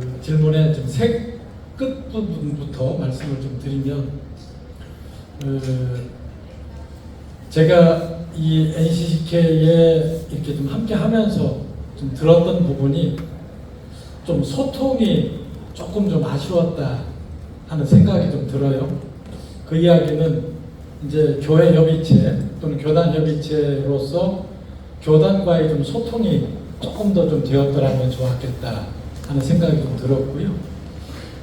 그 질문의 좀 끝부분부터 말씀을 좀 드리면, 제가 이 NCCK에 이렇게 좀 함께 하면서 좀 들었던 부분이 좀 소통이 조금 좀 아쉬웠다 하는 생각이 좀 들어요. 그 이야기는 이제 교회 협의체 또는 교단 협의체로서 교단과의 좀 소통이 조금 더 좀 되었더라면 좋았겠다 하는 생각이 좀 들었고요.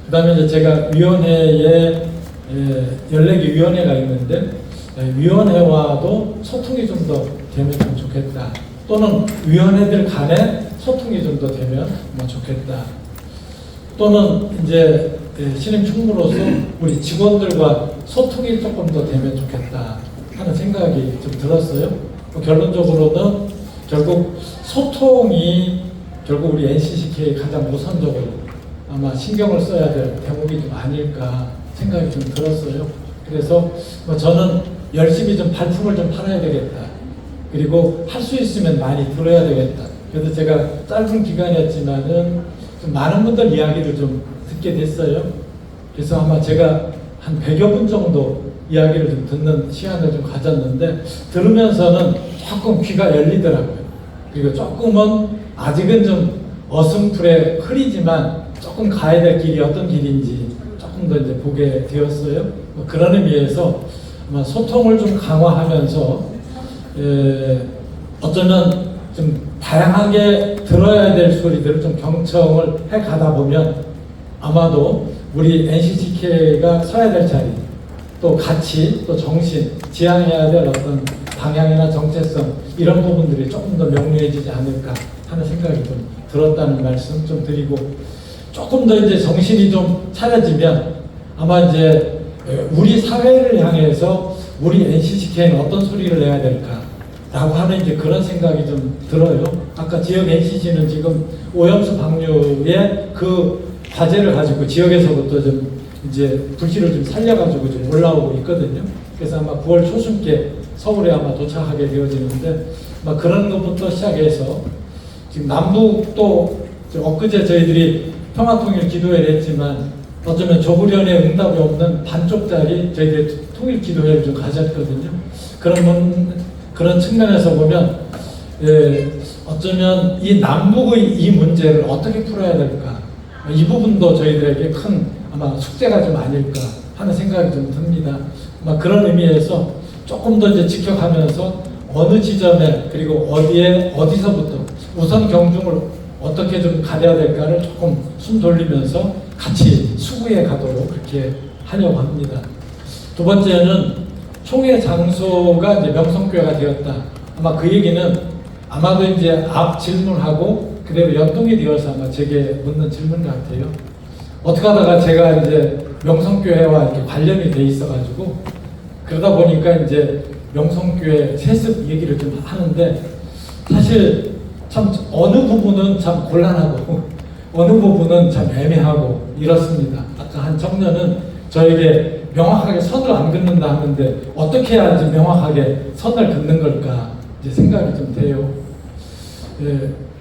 그 다음에 이제 제가 위원회에 14개 위원회가 있는데 위원회와도 소통이 좀 더 되면 좀 좋겠다. 또는 위원회들 간에 소통이 좀 더 되면 뭐 좋겠다. 또는 이제 신임 총무로서 우리 직원들과 소통이 조금 더 되면 좋겠다 하는 생각이 좀 들었어요. 결론적으로는 결국 소통이 결국 우리 NCCK의 가장 우선적으로 아마 신경을 써야 될 대목이 좀 아닐까 생각이 좀 들었어요. 그래서 저는 열심히 좀 발품을 좀 팔아야 되겠다. 그리고 할 수 있으면 많이 들어야 되겠다. 그래서 제가 짧은 기간이었지만은 좀 많은 분들 이야기를 좀 듣게 됐어요. 그래서 아마 제가 한 100여 분 정도 이야기를 좀 듣는 시간을 좀 가졌는데 들으면서는 조금 귀가 열리더라고요. 그리고 조금은 아직은 좀 어슴풀에 흐리지만 조금 가야 될 길이 어떤 길인지 조금 더 이제 보게 되었어요. 그런 의미에서 아마 소통을 좀 강화하면서 어쩌면 좀 다양하게 들어야 될 소리들을 좀 경청을 해 가다 보면 아마도 우리 NCCK가 서야 될 자리, 또 가치, 또 정신, 지향해야 될 어떤 방향이나 정체성 이런 부분들이 조금 더 명료해지지 않을까 하는 생각이 좀 들었다는 말씀 좀 드리고, 조금 더 이제 정신이 좀 차려지면 아마 이제 우리 사회를 향해서 우리 NCCK는 어떤 소리를 내야 될까 라고 하는 이제 그런 생각이 좀 들어요. 아까 지역 NCC는 지금 오염수 방류의 그 과제를 가지고 지역에서부터 좀 이제 불씨를 좀 살려가지고 좀 올라오고 있거든요. 그래서 아마 9월 초순께 서울에 아마 도착하게 되어지는데, 막 그런 것부터 시작해서 지금 남북도 엊그제 저희들이 평화통일 기도회를 했지만 어쩌면 조부련의 응답이 없는 반쪽짜리 저희들이 통일 기도회를 좀 가졌거든요. 그런 측면에서 보면 어쩌면 이 남북의 이 문제를 어떻게 풀어야 될까, 이 부분도 저희들에게 큰 아마 숙제가 좀 아닐까 하는 생각이 좀 듭니다. 그런 의미에서 조금 더 이제 지켜가면서 어느 지점에 그리고 어디서부터 우선 경중을 어떻게 좀 가려야 될까를 조금 숨 돌리면서 같이 수구해 가도록 그렇게 하려고 합니다. 두 번째는 총회 장소가 이제 명성교회가 되었다. 아마 그 얘기는 아마도 이제 앞 질문하고 그대로 연동이 되어서 아마 제게 묻는 질문 같아요. 어떻게 하다가 제가 이제 명성교회와 이렇게 관련이 돼 있어가지고 그러다 보니까 이제 명성교회 세습 얘기를 좀 하는데, 사실 참 어느 부분은 참 곤란하고 어느 부분은 참 애매하고 이렇습니다. 아까 한 청년은 저에게 명확하게 선을 안 긋는다 하는데 어떻게 해야지 명확하게 선을 긋는 걸까 이제 생각이 좀 돼요.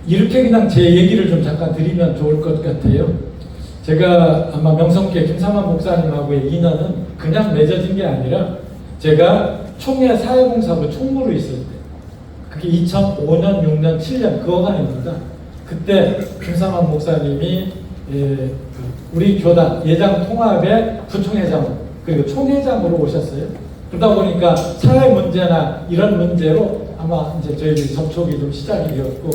이렇게 그냥 제 얘기를 좀 잠깐 드리면 좋을 것 같아요. 제가 아마 명성교회 김삼환 목사님하고의 인연은 그냥 맺어진 게 아니라 제가 총회 사회봉사부 총무로 있을 때, 그게 2005년, 6년, 7년 그 어간입니다. 그때 김삼환 목사님이 우리 교단 예장 통합의 부총회장 그리고 총회장으로 오셨어요. 그러다 보니까 사회 문제나 이런 문제로 아마 이제 저희들이 접촉이 좀 시작이 되었고,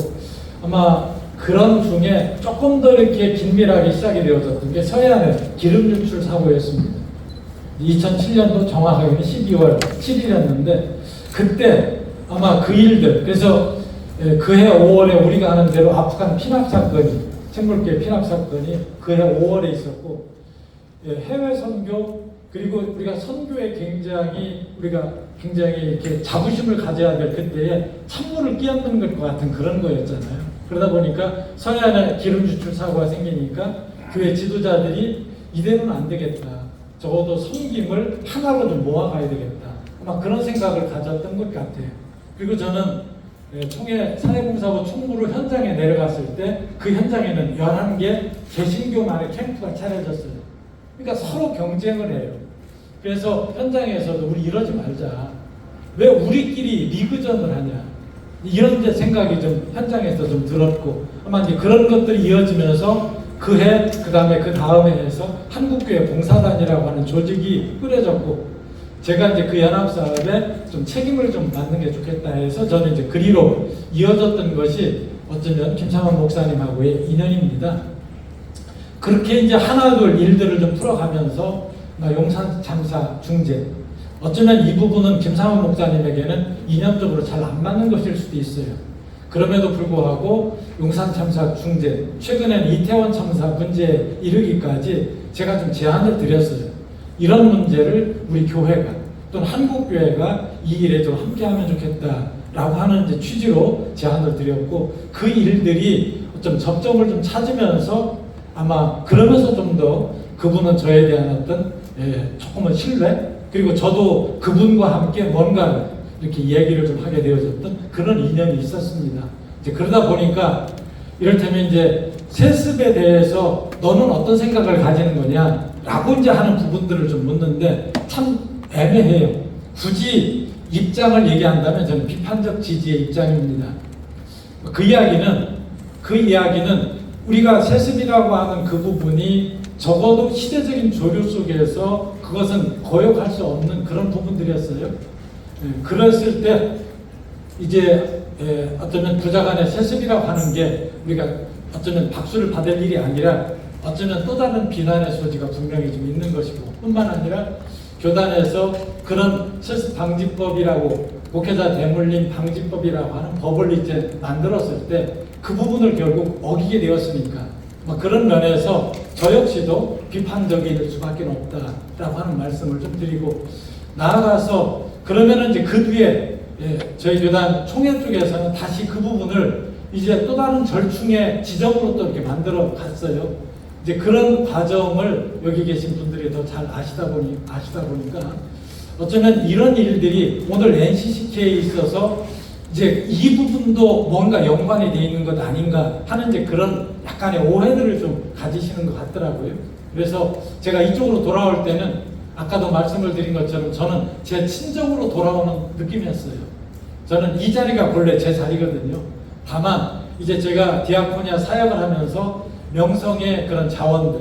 아마 그런 중에 조금 더 이렇게 긴밀하게 시작이 되어졌던 게 서해안의 기름 유출 사고였습니다. 2007년도 정확하게는 12월 7일이었는데 그때 아마 그 일들, 그래서 그해 5월에 우리가 아는 대로 아프간 피납 사건이, 생물계 피납 사건이 그해 5월에 있었고, 해외 선교, 그리고 우리가 선교에 우리가 굉장히 이렇게 자부심을 가져야 될 그때에 찬물을 끼얹는 것 같은 그런 거였잖아요. 그러다 보니까 서해안에 기름 유출 사고가 생기니까 교회 지도자들이 이대로는 안 되겠다. 적어도 섬김을 하나로 좀 모아가야 되겠다. 아마 그런 생각을 가졌던 것 같아요. 그리고 저는 총회 사회봉사부 총무로 현장에 내려갔을 때 그 현장에는 11개 개신교만의 캠프가 차려졌어요. 그러니까 서로 경쟁을 해요. 그래서 현장에서도 우리 이러지 말자. 왜 우리끼리 리그전을 하냐. 이런 이제 생각이 좀 현장에서 좀 들었고, 아마 이제 그런 것들이 이어지면서 그 해, 그 다음에 해서 한국교회 봉사단이라고 하는 조직이 꾸려졌고, 제가 이제 그 연합사업에 좀 책임을 좀 받는 게 좋겠다 해서 저는 이제 그리로 이어졌던 것이 어쩌면 김창원 목사님하고의 인연입니다. 그렇게 이제 하나둘 일들을 좀 풀어가면서 용산 참사 중재, 어쩌면 이 부분은 김상원 목사님에게는 이념적으로 잘 안 맞는 것일 수도 있어요. 그럼에도 불구하고 용산 참사 중재, 최근에는 이태원 참사 문제에 이르기까지 제가 좀 제안을 드렸어요. 이런 문제를 우리 교회가 또는 한국교회가 이 일에 좀 함께하면 좋겠다라고 하는 이제 취지로 제안을 드렸고, 그 일들이 좀 접점을 좀 찾으면서 아마 그러면서 좀 더 그분은 저에 대한 어떤 조금은 신뢰, 그리고 저도 그분과 함께 뭔가 이렇게 얘기를 좀 하게 되어졌던 그런 인연이 있었습니다. 이제 그러다 보니까 이를테면 이제 세습에 대해서 너는 어떤 생각을 가지는 거냐 라고 이제 하는 부분들을 좀 묻는데 참 애매해요. 굳이 입장을 얘기한다면 저는 비판적 지지의 입장입니다. 그 이야기는 우리가 세습이라고 하는 그 부분이 적어도 시대적인 조류 속에서 그것은 거역할 수 없는 그런 부분들이었어요. 그랬을 때 이제 어쩌면 부자간의 세습이라고 하는 게 우리가 어쩌면 박수를 받을 일이 아니라 어쩌면 또 다른 비난의 소지가 분명히 좀 있는 것이고, 뿐만 아니라 교단에서 그런 세습 방지법이라고 목회자 대물림 방지법이라고 하는 법을 이제 만들었을 때 그 부분을 결국 어기게 되었으니까 그런 면에서 저 역시도 비판적일 수밖에 없다라고 하는 말씀을 좀 드리고, 나아가서 그러면은 이제 그 뒤에 저희 교단 총회 쪽에서는 다시 그 부분을 이제 또 다른 절충의 지점으로 또 이렇게 만들어 갔어요. 이제 그런 과정을 여기 계신 분들이 더 잘 아시다 보니까 어쩌면 이런 일들이 오늘 NCCK에 있어서 이제 이 부분도 뭔가 연관이 되어 있는 것 아닌가 하는 이제 그런 약간의 오해들을 좀 가지시는 것 같더라고요. 그래서 제가 이쪽으로 돌아올 때는 아까도 말씀을 드린 것처럼 저는 제 친정으로 돌아오는 느낌이었어요. 저는 이 자리가 본래 제 자리거든요. 다만 이제 제가 디아코니아 사역을 하면서 명성의 그런 자원들,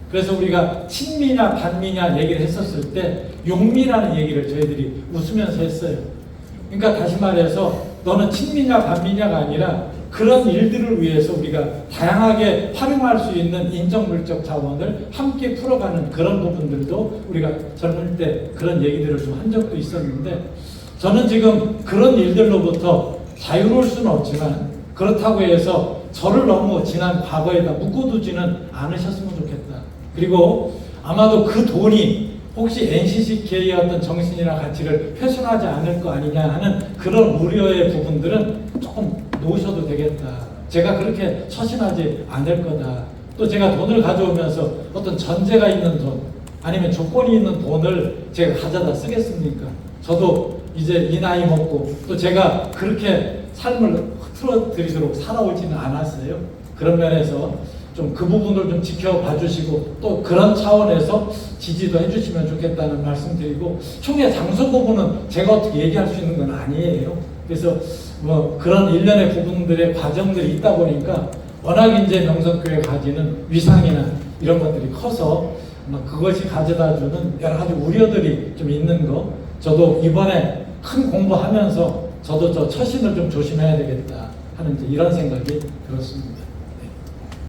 그래서 우리가 친미냐 반미냐 얘기를 했었을 때 용미라는 얘기를 저희들이 웃으면서 했어요. 그러니까 다시 말해서 너는 친미냐 반미냐가 아니라 그런 일들을 위해서 우리가 다양하게 활용할 수 있는 인정물적 자원을 함께 풀어가는 그런 부분들도 우리가 젊을 때 그런 얘기들을 좀 한 적도 있었는데, 저는 지금 그런 일들로부터 자유로울 수는 없지만 그렇다고 해서 저를 너무 지난 과거에다 묶어두지는 않으셨으면 좋겠다. 그리고 아마도 그 돈이 혹시 NCCK의 어떤 정신이나 가치를 훼손하지 않을 거 아니냐 하는 그런 우려의 부분들은 조금 놓으셔도 되겠다. 제가 그렇게 처신하지 않을 거다. 또 제가 돈을 가져오면서 어떤 전제가 있는 돈 아니면 조건이 있는 돈을 제가 가져다 쓰겠습니까? 저도 이제 이 나이 먹고 또 제가 그렇게 삶을 흐트러뜨리도록 살아오지는 않았어요. 그런 면에서 좀 그 부분을 좀 지켜봐 주시고 또 그런 차원에서 지지도 해주시면 좋겠다는 말씀드리고, 총회 장소 부분은 제가 어떻게 얘기할 수 있는 건 아니에요. 그래서 뭐 그런 일련의 부분들의 과정들이 있다 보니까 워낙 이제 명성교회 가지는 위상이나 이런 것들이 커서 그것이 가져다주는 여러 가지 우려들이 좀 있는 거, 저도 이번에 큰 공부하면서 저도 저 처신을 좀 조심해야 되겠다 하는 이제 이런 생각이 들었습니다.